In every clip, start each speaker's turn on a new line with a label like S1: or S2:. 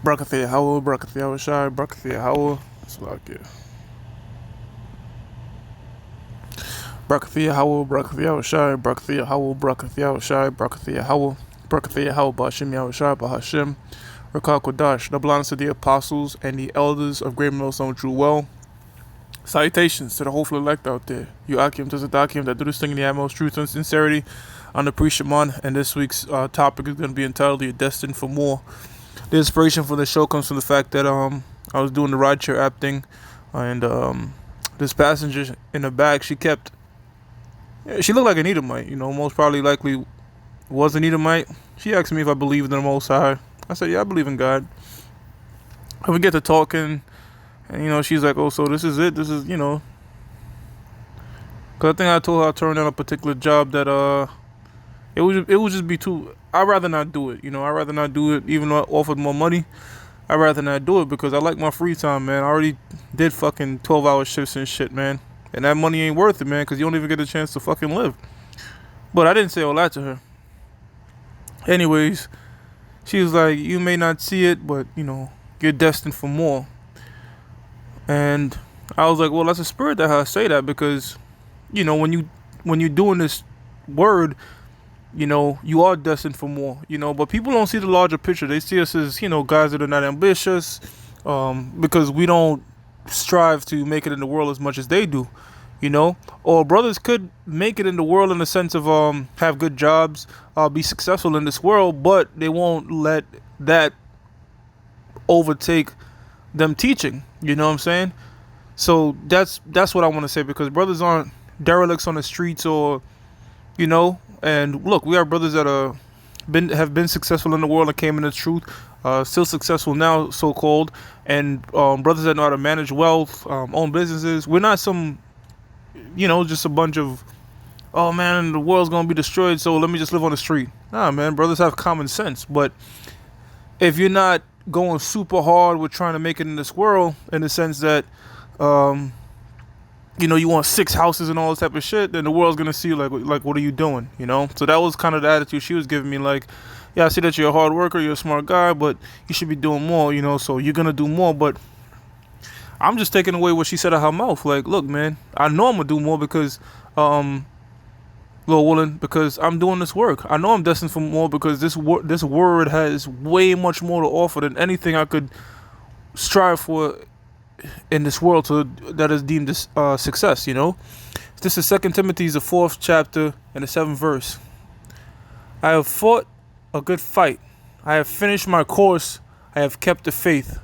S1: Brakathia Howell, Brakathia Howell, Brakathia Howell. That's what I get. Brakathia Howell, Brakathia Howell, Brakathia Howell, Brakathia Howell, Brakathia Howell, Brakathia Howell, Bashim Yahushai, Bahashim, Rakal Kodash, the blindness of the apostles and the elders of Great Millstone drew well. Salutations to the hopeful elect out there. You Akim to Zadakim that do this thing in the utmost truth and sincerity on the pre-Shaman, and this week's topic is going to be entitled You're Destined for More. The inspiration for the show comes from the fact that I was doing the rideshare app thing, and this passenger in the back, she looked like an Edomite, most probably likely was an Edomite. She asked me if I believed in the Most High. I said, yeah, I believe in God. And we get to talking, and she's like, oh, so this is it? This is, because I think I told her I turned down a particular job that it would just be too. I'd rather not do it. I'd rather not do it, even though I offered more money. I'd rather not do it because I like my free time, man. I already did fucking 12-hour shifts and shit, man. And that money ain't worth it, man, because you don't even get a chance to fucking live. But I didn't say all that to her. Anyways, she was like, you may not see it, but, you're destined for more. And I was like, well, that's a spirit that has to say that because, when you're doing this word, you are destined for more, but people don't see the larger picture. They see us as, guys that are not ambitious, because we don't strive to make it in the world as much as they do, or brothers could make it in the world in the sense of, have good jobs, be successful in this world, but they won't let that overtake them teaching, you know what I'm saying? So that's what I want to say, because brothers aren't derelicts on the streets or, and look, we are brothers that have been successful in the world and came in the truth, still successful now, so called, and brothers that know how to manage wealth, own businesses. We're not some, just a bunch of, oh man, the world's gonna be destroyed, so let me just live on the street. Nah, man, brothers have common sense. But if you're not going super hard with trying to make it in this world, in the sense that, you want 6 houses and all this type of shit, then the world's gonna see like what are you doing, So that was kind of the attitude she was giving me, like, yeah, I see that you're a hard worker, you're a smart guy, but you should be doing more, so you're gonna do more. But I'm just taking away what she said out of her mouth. Like, look, man, I know I'm gonna do more because, Lord willing, because I'm doing this work. I know I'm destined for more because this word has way much more to offer than anything I could strive for in this world that is deemed success. This is 2 Timothy, the 4th chapter and the 7th verse. I have fought a good fight. I have finished my course. I have kept the faith.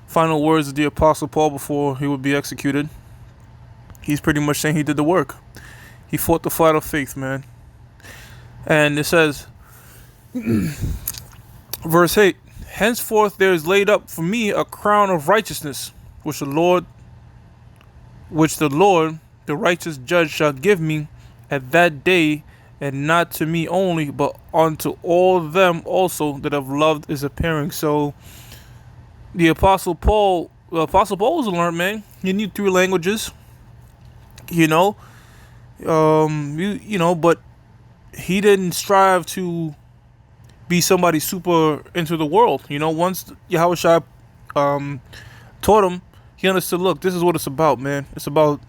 S1: Final words of the Apostle Paul before he would be executed. He's pretty much saying he did the work. He fought the fight of faith, man. And it says, verse 8, henceforth there is laid up for me a crown of righteousness, which the Lord, the righteous judge, shall give me at that day, and not to me only, but unto all them also that have loved his appearing. So the Apostle Paul was a learned man. He knew 3 languages, but he didn't strive to be somebody super into the world. Once Yahushua taught him, he understood, look, this is what it's about, man. It's about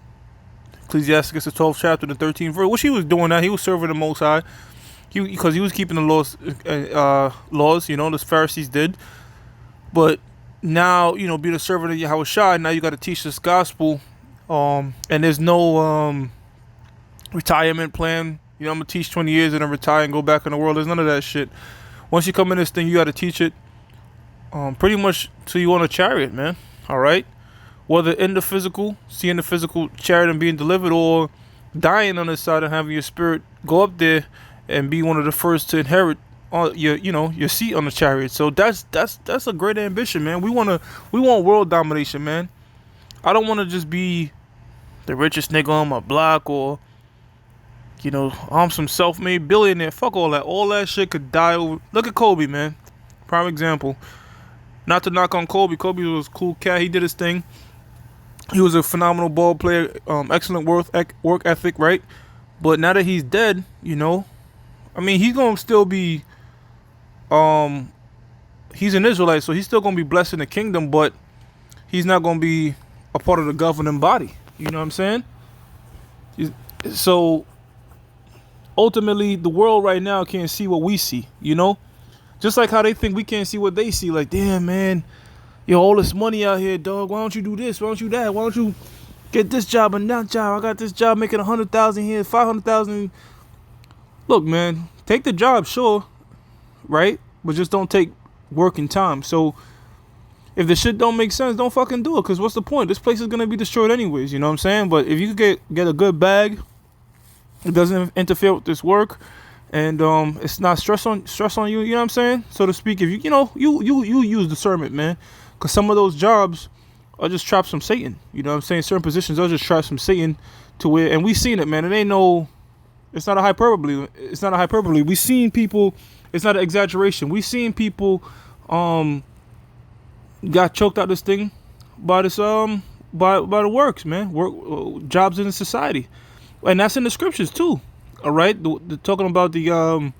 S1: Ecclesiasticus, the 12th chapter, the 13th verse. Which he was doing that. He was serving the Most High. Because he was keeping the laws, the Pharisees did. But now, being a servant of Yahushua, now you got to teach this gospel. And there's no retirement plan. I'm going to teach 20 years and then retire and go back in the world. There's none of that shit. Once you come in this thing, you got to teach it pretty much till you on a chariot, man. All right? Whether in the physical, seeing the physical chariot and being delivered, or dying on this side and having your spirit go up there and be one of the first to inherit your seat on the chariot. So that's a great ambition, man. We want world domination, man. I don't want to just be the richest nigga on my block, or I'm some self-made billionaire. Fuck all that. All that shit could die over. Look at Kobe, man. Prime example. Not to knock on Kobe. Kobe was a cool cat. He did his thing. He was a phenomenal ball player. Excellent work ethic, right? But now that he's dead, he's gonna still be he's an Israelite, so he's still gonna be blessed in the kingdom, but he's not gonna be a part of the governing body. You know what I'm saying? So ultimately, the world right now can't see what we see. You know, just like how they think we can't see what they see. Like, damn, man, yo, all this money out here, dog. Why don't you do this? Why don't you that? Why don't you get this job and that job? I got this job making 100,000 here, 500,000. Look, man, take the job, sure, right? But just don't take working time. So if the shit don't make sense, don't fucking do it. Cause what's the point? This place is gonna be destroyed anyways. You know what I'm saying? But if you get a good bag, it doesn't interfere with this work, and it's not stress on you. You know what I'm saying? So to speak. If you use discernment, man. Cause some of those jobs are just traps from Satan. You know what I'm saying? Certain positions are just traps from Satan to where, and we seen it, man. It ain't no. It's not a hyperbole. It's not a hyperbole. We seen people. It's not an exaggeration. We seen people got choked out this thing by this by the works, man. Jobs in society, and that's in the scriptures too. All right, talking about the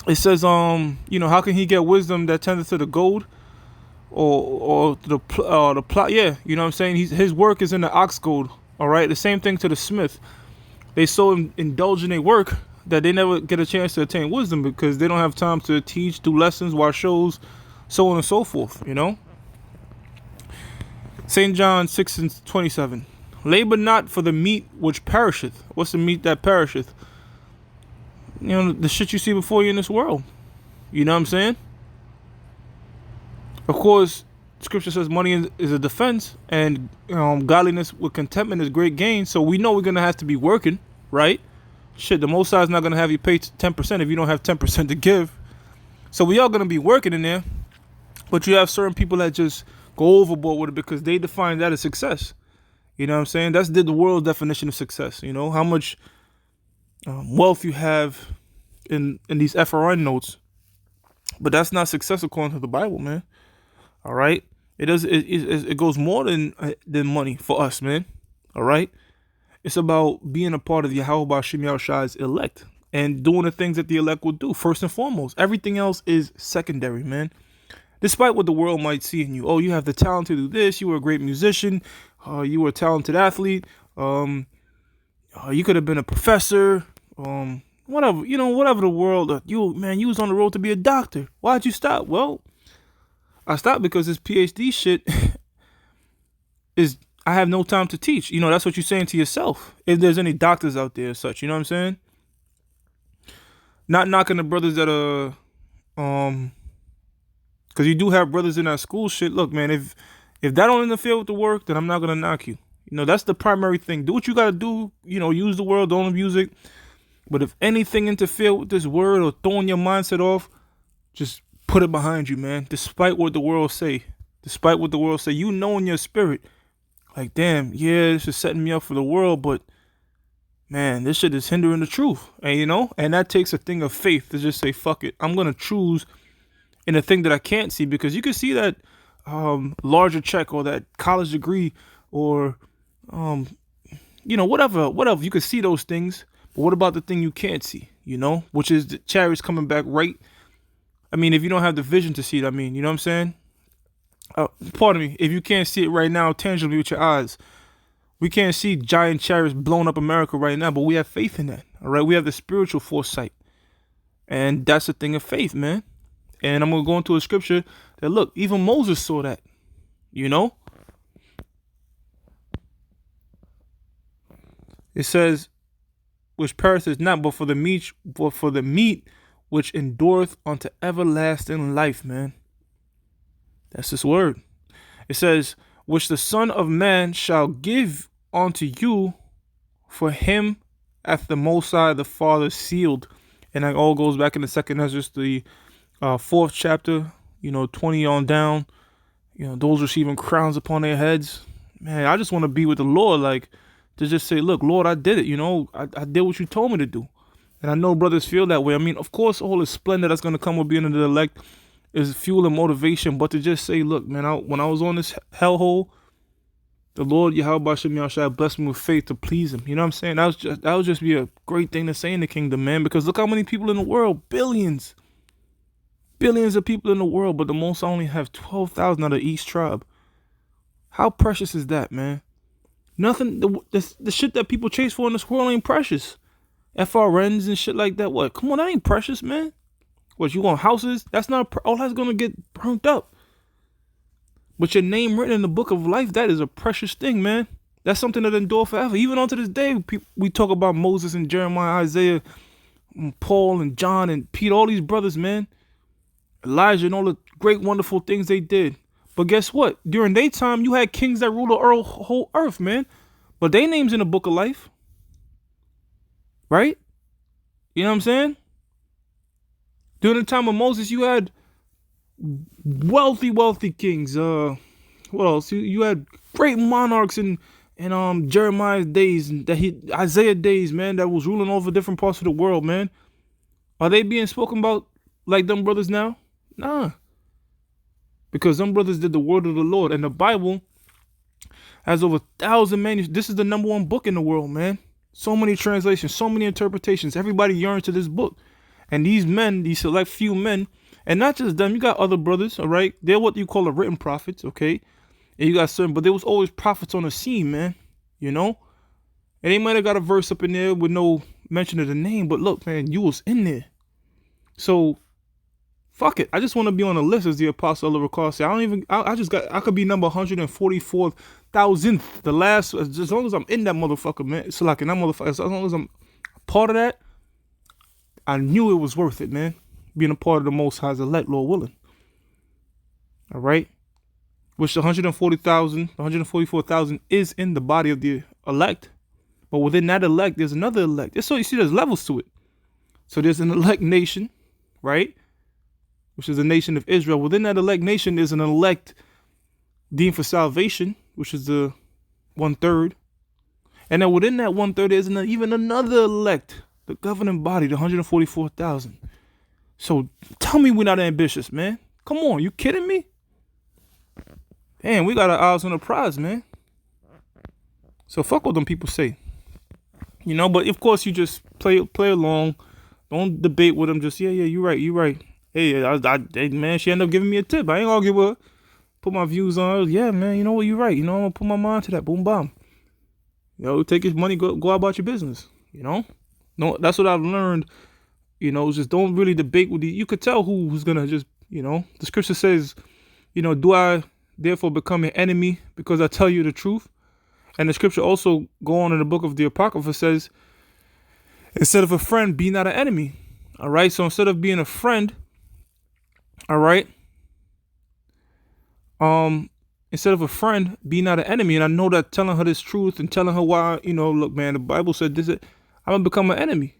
S1: it says how can he get wisdom that tendeth to the gold or the plot? Yeah, you know what I'm saying. His work is in the ox gold. All right, the same thing to the smith. They so indulge in their work that they never get a chance to attain wisdom because they don't have time to teach, do lessons, watch shows, so on and so forth, you know. St. John 6:27. Labor not for the meat which perisheth. What's the meat that perisheth? You know, the shit you see before you in this world. You know what I'm saying? Of course, scripture says money is a defense, and godliness with contentment is great gain. So we know we're going to have to be working, right? Shit, the Most High is not going to have you pay 10% if you don't have 10% to give. So we are going to be working in there. But you have certain people that just go overboard with it because they define that as success. You know what I'm saying? That's the world's definition of success. You know, how much wealth you have in these FRN notes. But that's not success according to the Bible, man. All right? It goes more than money for us, man. All right? It's about being a part of Yahweh Hashem Yahshua's elect and doing the things that the elect will do, first and foremost. Everything else is secondary, man. Despite what the world might see in you. Oh, you have the talent to do this. You were a great musician. You were a talented athlete. You could have been a professor. Whatever. You know, whatever the world. You was on the road to be a doctor. Why'd you stop? Well, I stopped because this PhD shit is, I have no time to teach. You know, that's what you're saying to yourself. If there's any doctors out there and such, you know what I'm saying? Not knocking the brothers that are, because you do have brothers in that school shit. Look, man, if that don't interfere with the work, then I'm not going to knock you. You know, that's the primary thing. Do what you got to do. You know, use the word, don't abuse it. But if anything interfere with this word or throwing your mindset off, just put it behind you, man. Despite what the world say. You know in your spirit, like, damn, yeah, this is setting me up for the world, but, man, this shit is hindering the truth. And, you know, and that takes a thing of faith to just say, fuck it. I'm going to choose in a thing that I can't see, because you can see that larger check or that college degree or, you know, whatever. You can see those things. But what about the thing you can't see, you know, which is the chariots coming back right? I mean, if you don't have the vision to see it, I mean, you know what I'm saying? Pardon me, if you can't see it right now tangibly with your eyes, we can't see giant chariots blowing up America right now, but we have faith in that, all right? We have the spiritual foresight, and that's a thing of faith, man. And I'm going to go into a scripture that, look, even Moses saw that, you know? It says, which perisheth not, but for the meat which endureth unto everlasting life, man. That's this word. It says, which the Son of Man shall give unto you, for him hath the Most High the Father sealed. And that all goes back in the second Ezra, the 4th chapter, you know, 20 on down. You know, those receiving crowns upon their heads. Man, I just want to be with the Lord, like, to just say, look, Lord, I did it, you know, I did what you told me to do. And I know brothers feel that way. I mean, of course, all the splendor that's going to come with being in the elect is fuel and motivation. But to just say, look, man, when I was on this hellhole, the Lord, Yahweh Hashem Yahshua, blessed me with faith to please him. You know what I'm saying? That would just be a great thing to say in the kingdom, man. Because look how many people in the world, billions. billions of people in the world, but the most only have 12,000 out of each tribe. How precious is that, man? Nothing. The shit that people chase for in this world ain't precious. FRNs and shit like that. What? Come on, that ain't precious, man. What, you want houses? That's not. All that's gonna get burnt up. But your name written in the book of life, that is a precious thing, man. That's something that endure forever. Even unto this day, we talk about Moses and Jeremiah, Isaiah, and Paul and John and Peter, all these brothers, man. Elijah and all the great, wonderful things they did. But guess what? During their time, you had kings that ruled the whole earth, man. But their name's in the book of life. Right? You know what I'm saying? During the time of Moses, you had wealthy kings. What else? You had great monarchs in Jeremiah's days, Isaiah days, man, that was ruling over different parts of the world, man. Are they being spoken about like them brothers now? Nah. Because them brothers did the word of the Lord. And the Bible has over 1,000 manuscripts. This is the #1 book in the world, man. So many translations, so many interpretations. Everybody yearns to this book. And these men, these select few men, and not just them, you got other brothers, all right? They're what you call the written prophets, okay? And you got certain, but there was always prophets on the scene, man, you know? And they might have got a verse up in there with no mention of the name, but look, man, you was in there. So, fuck it. I just want to be on the list, as the Apostle Ricard said. I could be number 144,000th, the last, as long as I'm in that motherfucker, man. It's like in that motherfucker, as long as I'm part of that, I knew it was worth it, man. Being a part of the Most High's elect, Lord willing. All right? Which the 144,000 is in the body of the elect. But within that elect, there's another elect. So you see, there's levels to it. So there's an elect nation, right? Which is the nation of Israel. Within that elect nation, there's an elect deemed for salvation, which is the 1/3. And then within that 1/3, there's even another elect, the governing body, the 144,000. So tell me we're not ambitious, man. Come on, you kidding me? Damn, we got our eyes on the prize, man. So fuck what them people say. You know, but of course you just play along. Don't debate with them. Just, yeah, you're right. Hey, man, she ended up giving me a tip. I ain't argue with her. Put my views on her. Yeah, man, you know what, you're right. You know, I'm going to put my mind to that. Boom, bam. You know, take his money, go about your business. You know? No, that's what I've learned. You know, just don't really debate with you could tell who's going to just, you know. The scripture says, you know, do I therefore become your enemy because I tell you the truth? And the scripture also go on in the book of the Apocrypha says, instead of a friend, be not an enemy. All right. So instead of being a friend, all right. Instead of a friend, be not an enemy. And I know that telling her this truth and telling her why, you know, look, man, the Bible said this, I'm gonna become an enemy.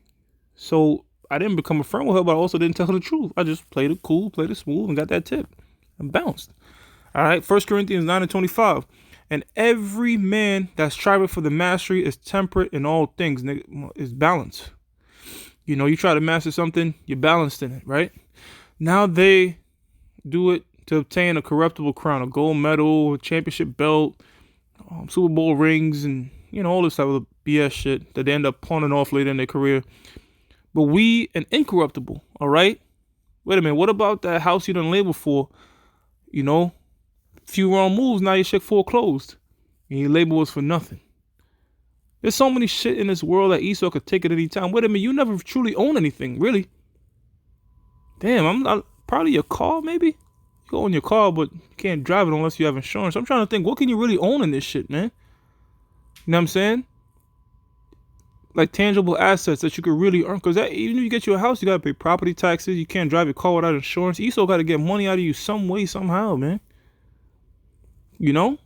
S1: So I didn't become a friend with her, but I also didn't tell her the truth. I just played it cool, played it smooth, and got that tip and bounced. All right. 1 Corinthians 9:25. And every man that's striving for the mastery is temperate in all things, is balanced. You know, you try to master something, you're balanced in it, right? Now they do it to obtain a corruptible crown, a gold medal, a championship belt, Super Bowl rings, and, you know, all this type of BS shit that they end up pawning off later in their career. But we, an incorruptible, all right? Wait a minute, what about that house you done labeled for? You know, few wrong moves, now your shit foreclosed. And your label was for nothing. There's so many shit in this world that Esau could take at any time. Wait a minute, you never truly own anything, really. Damn, I'm not, probably your car, maybe? You own your car, but you can't drive it unless you have insurance. I'm trying to think, what can you really own in this shit, man? You know what I'm saying? Like tangible assets that you could really earn. Because even if you get you a house, you got to pay property taxes. You can't drive your car without insurance. Esau got to get money out of you some way, somehow, man. You know?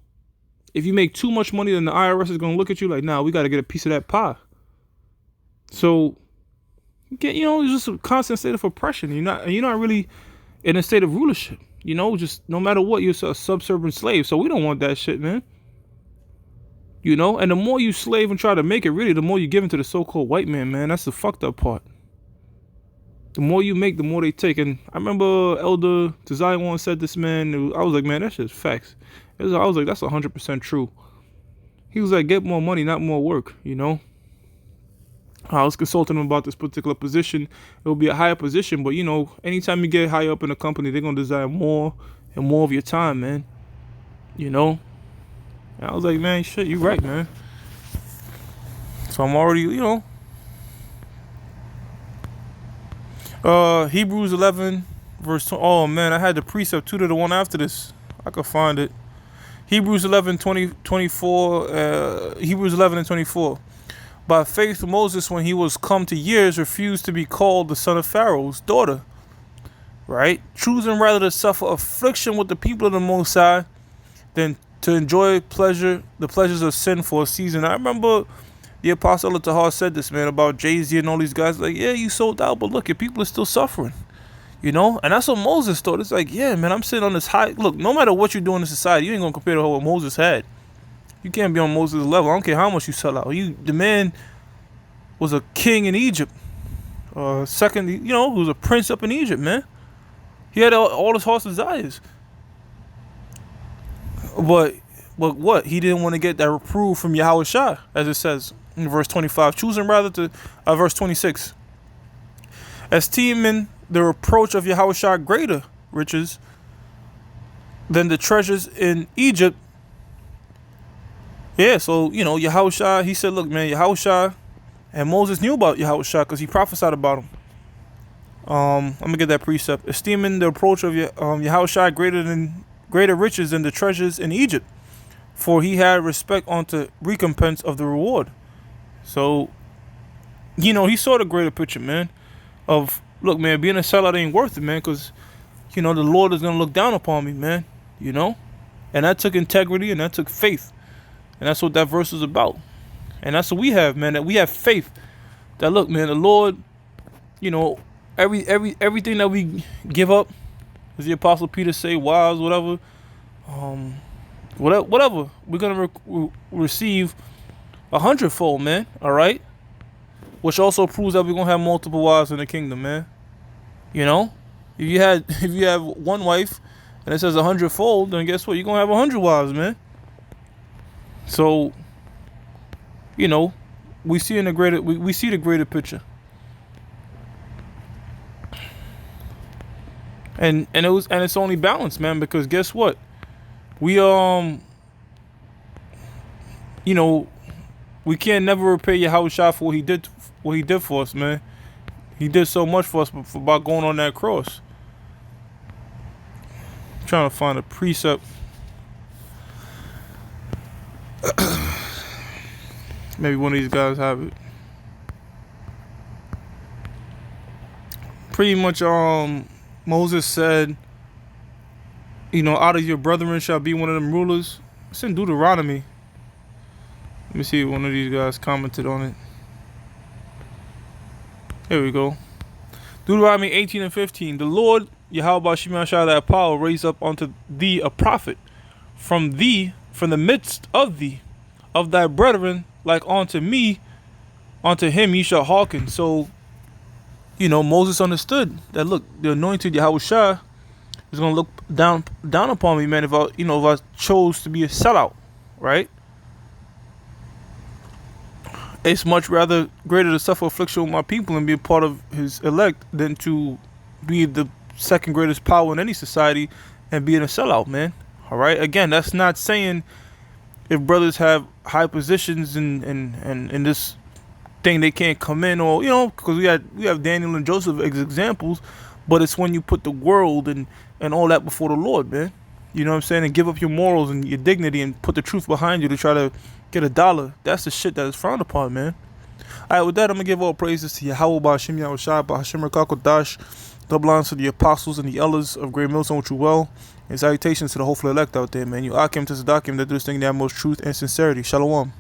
S1: If you make too much money, then the IRS is going to look at you like, nah, we got to get a piece of that pie. So, you know, it's just a constant state of oppression. You're not really in a state of rulership. You know, just no matter what, you're a subservient slave. So we don't want that shit, man. You know, and the more you slave and try to make it, really, the more you give into the so-called white man, man. That's the fucked up part. The more you make, the more they take. And I remember Elder Zion once said this, man. I was like, man, that's just facts. I was like, that's 100% true. He was like, get more money, not more work, you know? I was consulting them about this particular position. It will be a higher position, but anytime you get higher up in a company, they're gonna desire more and more of your time, man. You know. And I was like, man, shit, you right, man. So I'm already, Hebrews 11, verse 20. Oh man, I had the precept too to the one after this. I could find it. Hebrews 11, 20, 24. Hebrews 11 and 24. By faith, Moses, when he was come to years, refused to be called the son of Pharaoh's daughter. Right? Choosing rather to suffer affliction with the people of the Most High than to enjoy the pleasures of sin for a season. I remember the Apostle Tahar said this, man, about Jay-Z and all these guys. Like, yeah, you sold out, but look, your people are still suffering. And that's what Moses thought. It's like, yeah, man, I'm sitting on this high. Look, no matter what you do in the society, you ain't gonna compare to what Moses had. You can't be on Moses' level. I don't care how much you sell out. The man was a king in Egypt. Second, he was a prince up in Egypt, man. He had all his heart's desires. But what? He didn't want to get that reproof from Yahweh Shah, as it says in verse 25. Choosing rather to, verse 26. Esteeming the reproach of Yahweh Shah greater riches than the treasures in Egypt. Yeah, so, Yahweh Shah, he said, look, man, Yahweh Shah, and Moses knew about Yahweh Shah because he prophesied about him. I'm going to get that precept. Esteeming the reproach of Yahweh Shah greater riches than the treasures in Egypt, for he had respect unto recompense of the reward. So, he saw the greater picture, man, of, look, man, being a sellout ain't worth it, man, because, the Lord is going to look down upon me, man, and that took integrity and that took faith, and that's what that verse is about. And that's what we have, man, that we have faith that, look, man, the Lord, everything that we give up, as the Apostle Peter say, wives, whatever, whatever, we're going to receive 100-fold, man, all right? Which also proves that we're going to have multiple wives in the kingdom, man. If you have one wife and it says 100-fold, then guess what? You're going to have 100 wives, man. So, we see the greater picture. And it's only balanced, man, because guess what? We we can't never repay Yahweh Shah for what he did for us, man. He did so much for us by going on that cross. I'm trying to find a precept. Maybe one of these guys have it. Pretty much, Moses said, out of your brethren shall be one of them rulers. It's in Deuteronomy. Let me see if one of these guys commented on it. Here we go. Deuteronomy 18 and 15. The Lord, Yahweh Shema Shah, that power, raise up unto thee a prophet from the midst of thee, of thy brethren, like unto me, unto him ye shall hearken. So, Moses understood that, look, the anointed Yahweh Shah is going to look down upon me, man, if I chose to be a sellout, right? It's much rather greater to suffer affliction with my people and be a part of his elect than to be the second greatest power in any society and being a sellout, man. All right. Again, that's not saying if brothers have high positions in this thing they can't come in, or because we have Daniel and Joseph as examples, but it's when you put the world and all that before the Lord, man. You know what I'm saying? And give up your morals and your dignity and put the truth behind you to try to get a dollar. That's the shit that is frowned upon, man. All right, with that, I'm going to give all praises to Yahweh Ba'Hashem Yahweh Shai Ba'Hashem Rakakodash. Double honors to the apostles and the elders of Great Millstone, which you well. And salutations to the hopeful elect out there, man. You Akim to Sadakim that do this thing that most truth and sincerity. Shalom.